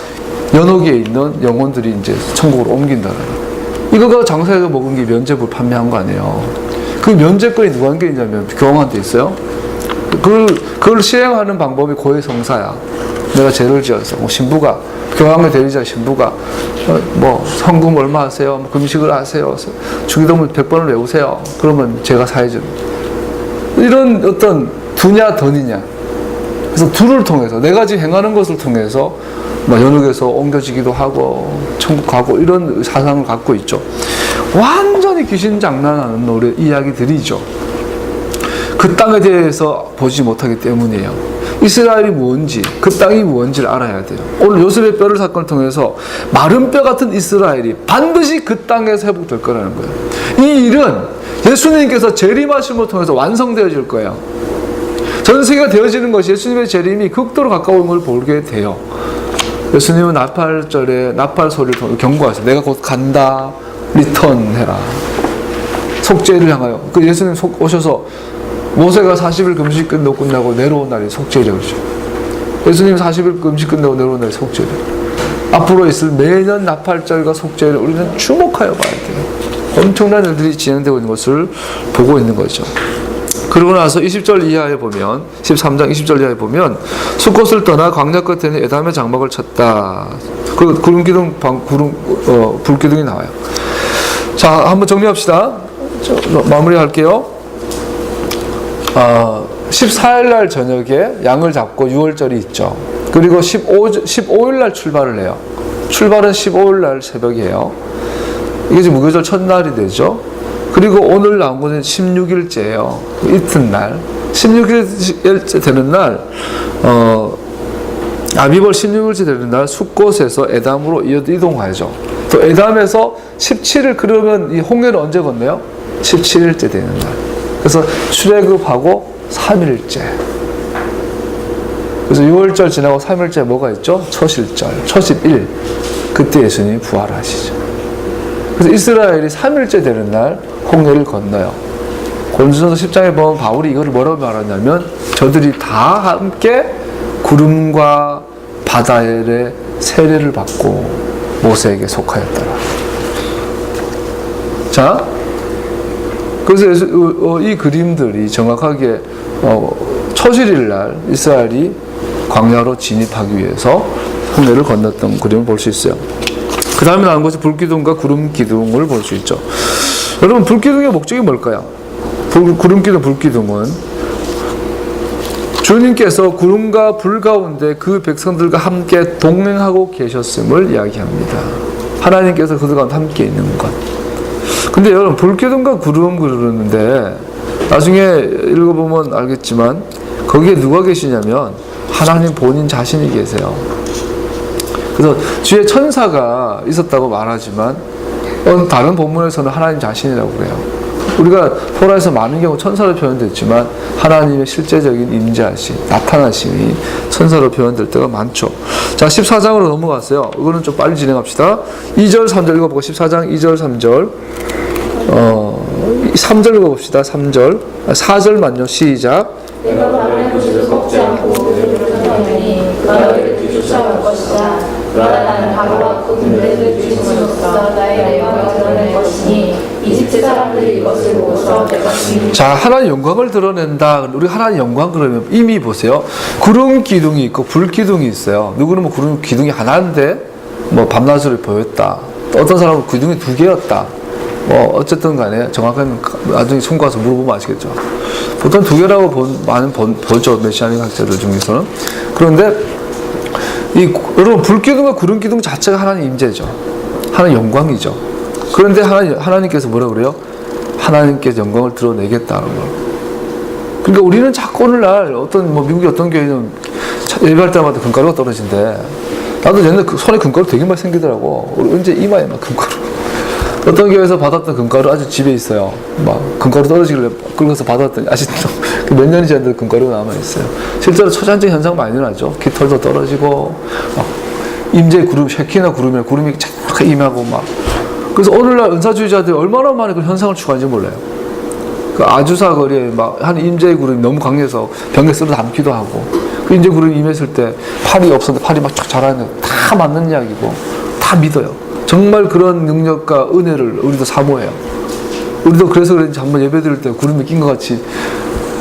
연옥에 있는 영혼들이 이제 천국으로 옮긴다는 거예요. 이거가 장사해서 먹은 게 면죄부를 판매한 거 아니에요. 그 면죄권이 누구한테 있냐면 교황한테 있어요. 그걸 시행하는 방법이 고해성사야. 내가 죄를 지어서 신부가, 교황의 대리자 신부가 성금 얼마 하세요? 금식을 하세요? 주기도문 100번을 외우세요. 그러면 제가 사해줍니다. 이런 어떤 두냐 더니냐. 그래서 둘을 통해서, 내가 지금 행하는 것을 통해서 연옥에서 옮겨지기도 하고 천국 가고 이런 사상을 갖고 있죠. 완전히 귀신 장난하는 이야기들이죠. 그 땅에 대해서 보지 못하기 때문이에요. 이스라엘이 뭔지, 그 땅이 뭔지를 알아야 돼요. 오늘 요셉의 뼈를 사건을 통해서 마른 뼈 같은 이스라엘이 반드시 그 땅에서 회복될 거라는 거예요. 이 일은 예수님께서 재림하심을 통해서 완성되어질 거예요. 전 세계가 되어지는 것이 예수님의 재림이 극도로 가까운 걸 보게 돼요. 예수님은 나팔절에 나팔 소리를 통해 경고하세요. 내가 곧 간다. 리턴해라. 속죄일을 향하여. 그 예수님 오셔서 모세가 40일 금식 끝나고 내려온 날이 속죄일이라고 그러죠. 예수님 40일 금식 끝나고 내려온 날이 속죄일이에요. 앞으로 있을 매년 나팔절과 속죄일을 우리는 주목하여 봐야 돼요. 엄청난 일들이 진행되고 있는 것을 보고 있는 거죠. 그러고 나서 20절 이하에 보면 13장 20절 이하에 보면 숫곳을 떠나 광야 끝에 있는 에담의 장막을 쳤다. 그 구름기둥 불기둥이 나와요. 자, 한번 정리합시다. 마무리할게요. 14일 날 저녁에 양을 잡고 6월절이 있죠. 그리고 15일 날 출발을 해요. 출발은 15일 날 새벽이에요. 이게 지금 무교절 첫날이 되죠. 그리고 오늘 나온 것은 16일째예요. 이튿날 16일째 되는 날 아비벌 16일째 되는 날 숫곳에서 에담으로 이동하죠. 또 에담에서 17일, 그러면 이 홍해를 언제 건너요? 17일째 되는 날. 그래서 출애굽하고 3일째. 그래서 6월절 지나고 3일째 뭐가 있죠? 초실절, 초십일. 그때 예수님이 부활하시죠. 그래서 이스라엘이 3일째 되는 날 홍해를 건너요. 고린도전서 10장에 보면 바울이 이거를 뭐라고 말하냐면 저들이 다 함께 구름과 바다의 세례를 받고 모세에게 속하였더라. 자, 그래서 이 그림들이 정확하게 초실일 날 이스라엘이 광야로 진입하기 위해서 홍해를 건넜던 그림을 볼 수 있어요. 그 다음에 나온 것이 불기둥과 구름기둥을 볼 수 있죠. 여러분, 불기둥의 목적이 뭘까요? 구름기둥, 불기둥은 주님께서 구름과 불 가운데 그 백성들과 함께 동행하고 계셨음을 이야기합니다. 하나님께서 그들 가운데 함께 있는 것. 근데 여러분, 불기둥과 구름 그러는데 나중에 읽어보면 알겠지만 거기에 누가 계시냐면 하나님 본인 자신이 계세요. 그래서 주의 천사가 있었다고 말하지만 다른 본문에서는 하나님 자신이라고 그래요. 우리가 토라에서 많은 경우 천사로 표현됐지만 하나님의 실제적인 임재하심, 나타나심이 천사로 표현될 때가 많죠. 자, 14장으로 넘어갔어요. 이거는 좀 빨리 진행합시다. 2절, 3절 읽어보고 14장 2절, 3절 3절 읽어봅시다. 3절 4절만요. 시작. 내가 밤에 그들을 꺾지 않고 그들을 불러내니 그가 너희를 뒤쫓아올 것이다. 그러나 나는 바로와 그 군대를 뒤집어서 나의 영광을 드러낼 것이니 이집트 사람들이 이것을 보고서 내가 주인. 자, 하나님 영광을 드러낸다. 우리 하나님 영광 그러면 이미 보세요. 구름 기둥이 있고 불 기둥이 있어요. 누구는 뭐 구름 기둥이 하나인데 뭐 밤낮으로 보였다. 어떤 사람은 기둥이 두 개였다. 뭐 어쨌든 간에 정확한 나중에 손 가서 물어보면 아시겠죠. 보통 두 개라고 많은 보죠. 메시아닉 학자들 중에서는. 그런데 여러분, 불기둥과 구름기둥 자체가 하나님 임재죠. 하나님 영광이죠. 그런데 하나님께서 뭐라고 그래요? 하나님께서 영광을 드러내겠다는 걸. 그러니까 우리는 자꾸 오늘날 미국의 어떤 교회는 예배할 때마다 금가루가 떨어진대. 나도 옛날에 손에 금가루 되게 많이 생기더라고. 우리 언제 이마에 막 금가루. 어떤 교회에서 받았던 금가루 아직 집에 있어요. 막 금가루 떨어지길래 끌어서 받았더니 아직도 몇 년이 지났는데 금가루가 남아있어요. 실제로 초자연적 현상 많이 일어나죠. 깃털도 떨어지고 막 임재 구름, 쉐키나 구름이 착 임하고 막. 그래서 오늘날 은사주의자들이 얼마나 많이 그 현상을 추구하는지 몰라요. 그 아주사 거리에 막 한 임재 구름이 너무 강해서 벽에 쓸어 담기도 하고, 그 임재 구름이 임했을 때 팔이 없었는데 팔이 막 쫙 자라는 거 다 맞는 이야기고 다 믿어요. 정말 그런 능력과 은혜를 우리도 사모해요. 우리도 그래서 그런지 한번 예배 드릴 때 구름이 낀 것 같이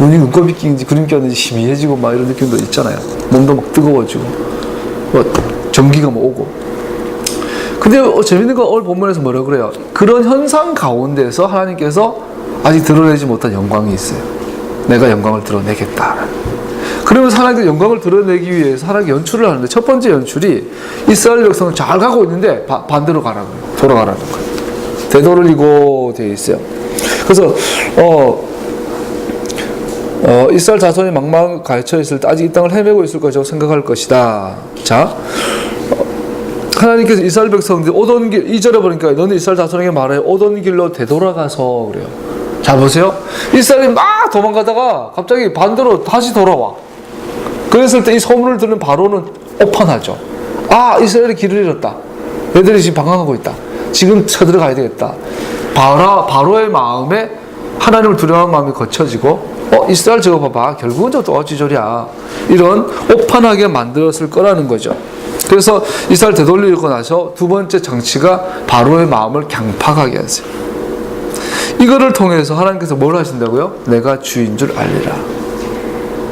눈이 눈곱이 낀지 구름 꼈는지 희미해지고 막 이런 느낌도 있잖아요. 몸도 막 뜨거워지고 전기가 막 오고. 근데 재밌는 건 오늘 본문에서 뭐라고 그래요? 그런 현상 가운데서 하나님께서 아직 드러내지 못한 영광이 있어요. 내가 영광을 드러내겠다. 그러면서 하나님께 영광을 드러내기 위해서 하나님께 연출을 하는데, 첫 번째 연출이 이스라엘 백성은 잘 가고 있는데 반대로 가라는 거예요. 돌아가라는 거예요. 되돌리고 되어 있어요. 그래서 이스라엘 자손이 망망 갇혀 있을 때 아직 이 땅을 헤매고 있을 것이라고 생각할 것이다. 자, 하나님께서 이스라엘 백성들이 오던 길, 2절에 보니까 너는 이스라엘 자손에게 말해요. 오던 길로 되돌아가서 그래요. 자, 보세요. 이스라엘이 막 도망가다가 갑자기 반대로 다시 돌아와. 그랬을 때 이 소문을 듣는 바로는 오판하죠. 아, 이스라엘이 길을 잃었다. 얘들이 지금 방황하고 있다. 지금 쳐들어가야 되겠다. 바로의 마음에 하나님을 두려워하는 마음이 거쳐지고 이스라엘 저거 봐봐 결국은 저도 어찌저리야 이런 오판하게 만들었을 거라는 거죠. 그래서 이스라엘 되돌리고 나서 두 번째 정치가 바로의 마음을 강팍하게 하세요. 이거를 통해서 하나님께서 뭘 하신다고요? 내가 주인 줄 알리라.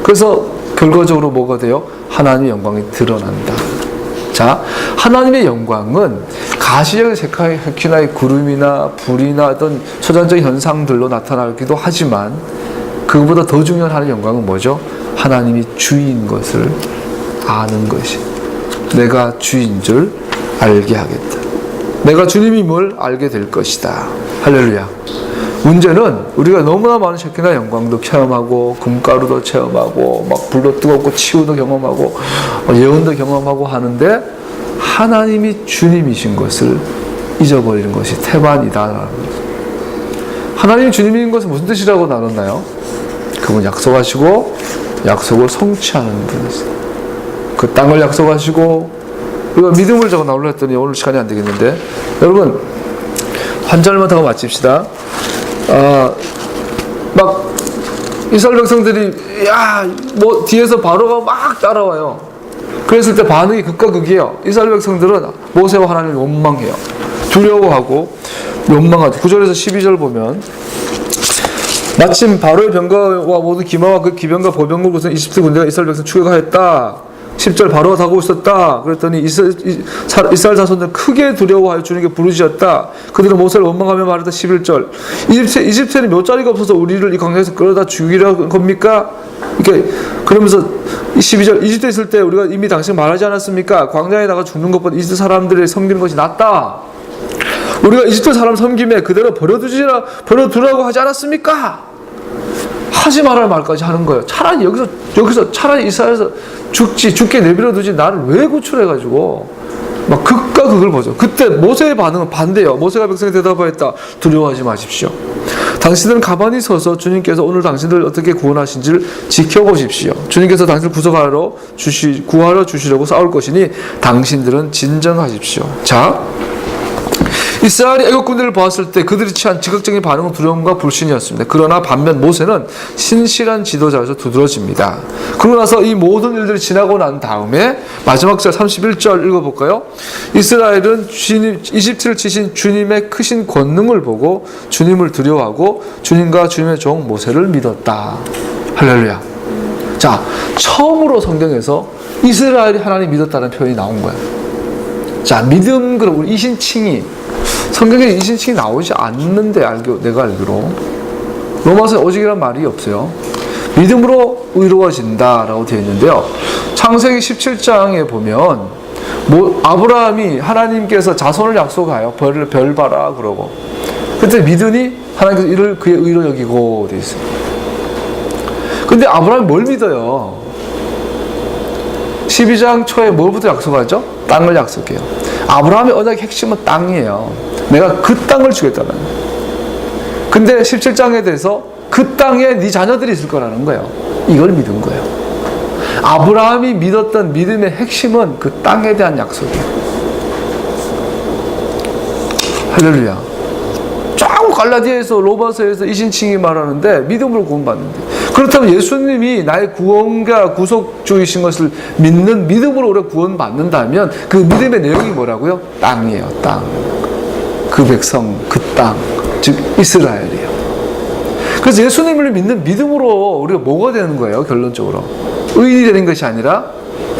그래서 결과적으로 뭐가 돼요? 하나님의 영광이 드러난다. 자, 하나님의 영광은 가시적 세카의 구름이나 불이나 어떤 초자연적 현상들로 나타나기도 하지만 그것보다 더 중요한 하나님의 영광은 뭐죠? 하나님이 주인 것을 아는 것이. 내가 주인 줄 알게 하겠다. 내가 주님임을 알게 될 것이다. 할렐루야. 문제는 우리가 너무나 많은 셰키나 영광도 체험하고 금가루도 체험하고 막 불도 뜨겁고 치유도 경험하고 예언도 경험하고 하는데 하나님이 주님이신 것을 잊어버리는 것이 태반이다. 하나님이 주님인 것은 무슨 뜻이라고 나눴나요? 그분 약속하시고 약속을 성취하는 분이세요. 그 땅을 약속하시고 우리가 믿음을 적어 나오려 했더니 오늘 시간이 안 되겠는데 여러분 한 절만 더 마칩시다. 막 이스라엘 백성들이 뭐 뒤에서 바로가 막 따라와요. 그랬을 때 반응이 극과 극이에요. 이스라엘 백성들은 모세와 하나님을 원망해요. 두려워하고 원망하죠. 9절에서 12절 보면 마침 바로의 병거와 모든 기마와 그 기병과 보병을 구성 이집트 군대가 이스라엘 백성 추격하였다. 10절 바로가 다가오고 있었다. 그랬더니 이스라엘 자손들은 크게 두려워하여 주님께 부르짖었다. 그들은 모세를 원망하며 말했다. 11절 이집트에는 묘자리가 없어서 우리를 이 광야에서 끌어다 죽이려 겁니까? 이렇게 그러면서 12절 이집트에 있을 때 우리가 이미 당신 말하지 않았습니까? 광야에 나가 죽는 것보다 이집트 사람들을 섬기는 것이 낫다. 우리가 이집트 사람 섬김에 그대로 버려두라고 하지 않았습니까? 하지 말할 말까지 하는 거예요. 차라리 여기서 차라리 이스라엘에서 죽게 내버려두지 나를 왜 구출해가지고 막 극과 극을 보죠. 그때 모세의 반응은 반대예요. 모세가 백성에 대답하였다. 두려워하지 마십시오. 당신들은 가만히 서서 주님께서 오늘 당신들을 어떻게 구원하신지를 지켜보십시오. 주님께서 당신을 구하러 주시려고 싸울 것이니 당신들은 진정하십시오. 자, 이스라엘이 애국 군대를 보았을 때 그들이 취한 즉각적인 반응은 두려움과 불신이었습니다. 그러나 반면 모세는 신실한 지도자에서 두드러집니다. 그러고 나서 이 모든 일들이 지나고 난 다음에 마지막 절 31절 읽어볼까요? 이스라엘은 이집트를 치신 주님의 크신 권능을 보고 주님을 두려워하고 주님과 주님의 종 모세를 믿었다. 할렐루야. 자, 처음으로 성경에서 이스라엘이 하나님 믿었다는 표현이 나온 거예요. 자, 믿음, 그럼 우리 이신칭이 성경에 이신칭이 나오지 않는데 내가 알기로 로마서에 오직이란 말이 없어요. 믿음으로 의로워진다라고 되어 있는데요. 창세기 17장에 보면 아브라함이 하나님께서 자손을 약속하여 별 봐라 그러고 그때 믿으니 하나님께서 이를 그의 의로 여기고 되어 있어요. 근데 아브라함이 뭘 믿어요? 12장 초에 뭘부터 약속하죠? 땅을 약속해요. 아브라함의 언약의 핵심은 땅이에요. 내가 그 땅을 주겠다는 거예요. 근데 17장에 대해서 그 땅에 네 자녀들이 있을 거라는 거예요. 이걸 믿은 거예요. 아브라함이 믿었던 믿음의 핵심은 그 땅에 대한 약속이에요. 할렐루야. 쫙 갈라디아에서 로마서에서 이신칭이 말하는데 믿음으로 구원받는데 그렇다면 예수님이 나의 구원과 구속주이신 것을 믿는 믿음으로 우리가 구원받는다면 그 믿음의 내용이 뭐라고요? 땅이에요. 땅. 그 백성, 그 땅, 즉 이스라엘이에요. 그래서 예수님을 믿는 믿음으로 우리가 뭐가 되는 거예요? 결론적으로 의인이 되는 것이 아니라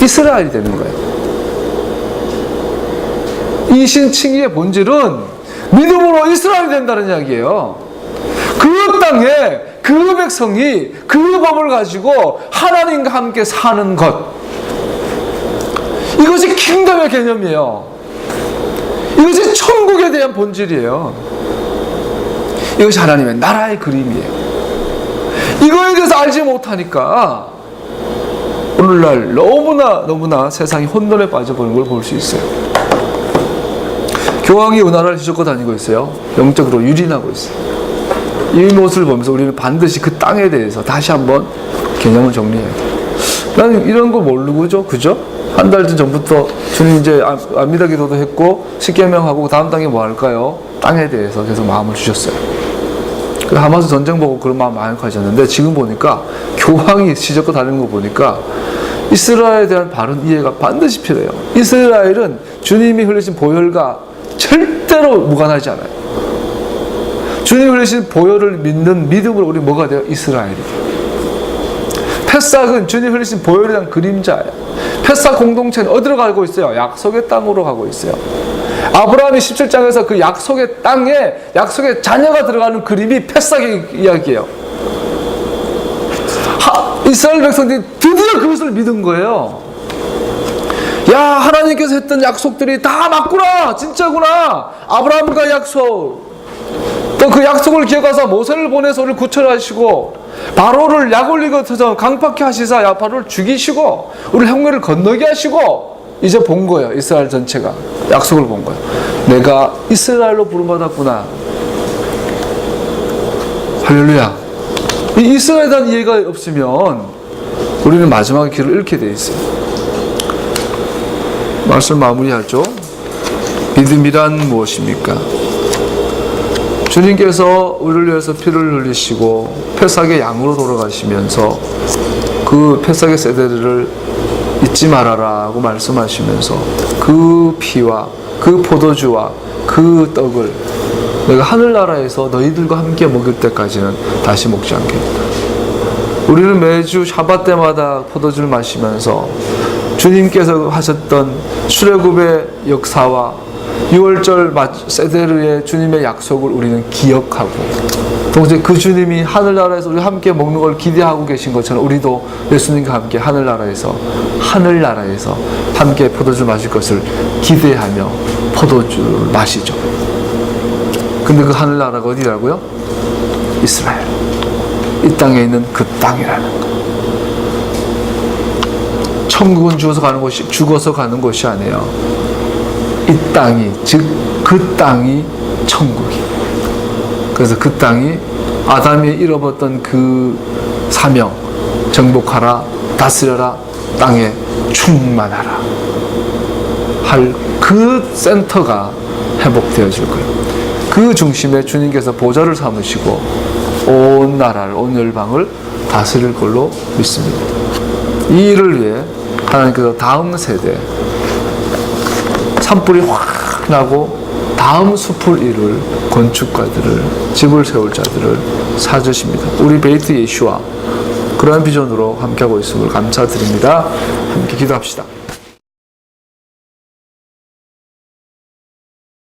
이스라엘이 되는 거예요. 이 신칭의의 본질은 믿음으로 이스라엘이 된다는 이야기예요. 그 땅에 그 백성이 그 법을 가지고 하나님과 함께 사는 것, 이것이 킹덤의 개념이에요. 이것이 천국에 대한 본질이에요. 이것이 하나님의 나라의 그림이에요. 이거에 대해서 알지 못하니까 오늘날 너무나 세상이 혼돈에 빠져버린 걸 볼 수 있어요. 교황이 은하를 휘젓고 다니고 있어요. 영적으로 유린하고 있어요. 이 모습을 보면서 우리는 반드시 그 땅에 대해서 다시 한번 개념을 정리해야 돼요. 나는 이런 거 모르고죠, 그죠? 한 달 전부터 주님 이제 안미다 기도도 했고 십계명하고 다음 단계 뭐 할까요? 땅에 대해서 계속 마음을 주셨어요. 그 하마스 전쟁 보고 그런 마음 많이 가졌는데 지금 보니까 교황이 지적과 다른 거 보니까 이스라엘에 대한 바른 이해가 반드시 필요해요. 이스라엘은 주님이 흘리신 보혈과 절대로 무관하지 않아요. 주님이 흘리신 보혈을 믿는 믿음으로 우리 뭐가 돼요? 이스라엘이 돼요. 패삭은 주님 흘리신 보혈에 대한 그림자예요. 패삭 공동체는 어디로 가고 있어요? 약속의 땅으로 가고 있어요. 아브라함이 17장에서 그 약속의 땅에 약속의 자녀가 들어가는 그림이 패삭의 이야기예요. 이스라엘 백성들이 드디어 그것을 믿은 거예요. 야, 하나님께서 했던 약속들이 다 맞구나, 진짜구나. 아브라함과 약속, 또 그 약속을 기억하사 모세를 보내서 우리를 구출하시고 바로를 약올리고서 강팍케 하시사 바로를 죽이시고 우리 형제를 건너게 하시고 이제 본 거예요. 이스라엘 전체가 약속을 본 거예요. 내가 이스라엘로 부름받았구나. 할렐루야. 이 이스라엘에 대한 이해가 없으면 우리는 마지막에 길을 잃게 돼 있어요. 말씀 마무리하죠. 믿음이란 무엇입니까? 주님께서 우리를 위해서 피를 흘리시고 패삭의 양으로 돌아가시면서 그 패삭의 세대를 잊지 말아라고 말씀하시면서 그 피와 그 포도주와 그 떡을 내가 하늘나라에서 너희들과 함께 먹을 때까지는 다시 먹지 않겠다. 우리는 매주 샤bat 때마다 포도주를 마시면서 주님께서 하셨던 출애굽의 역사와 6월절 세데르의 주님의 약속을 우리는 기억하고 동시에 그 주님이 하늘나라에서 우리 함께 먹는 걸 기대하고 계신 것처럼 우리도 예수님과 함께 하늘나라에서 함께 포도주 마실 것을 기대하며 포도주를 마시죠. 근데 그 하늘나라가 어디라고요? 이스라엘. 이 땅에 있는 그 땅이라는 거. 천국은 죽어서 가는 곳이 아니에요. 이 땅이, 즉 그 땅이 천국이에요. 그래서 그 땅이 아담이 잃어버렸던 그 사명, 정복하라, 다스려라, 땅에 충만하라 할 그 센터가 회복되어질 거예요. 그 중심에 주님께서 보좌를 삼으시고 온 나라를, 온 열방을 다스릴 걸로 믿습니다. 이 일을 위해 하나님께서 다음 세대 산불이 확 나고 다음 숲을 이룰 건축가들을, 집을 세울 자들을 사주십니다. 우리 베이트 예슈와 그러한 비전으로 함께하고 있음을 감사드립니다. 함께 기도합시다.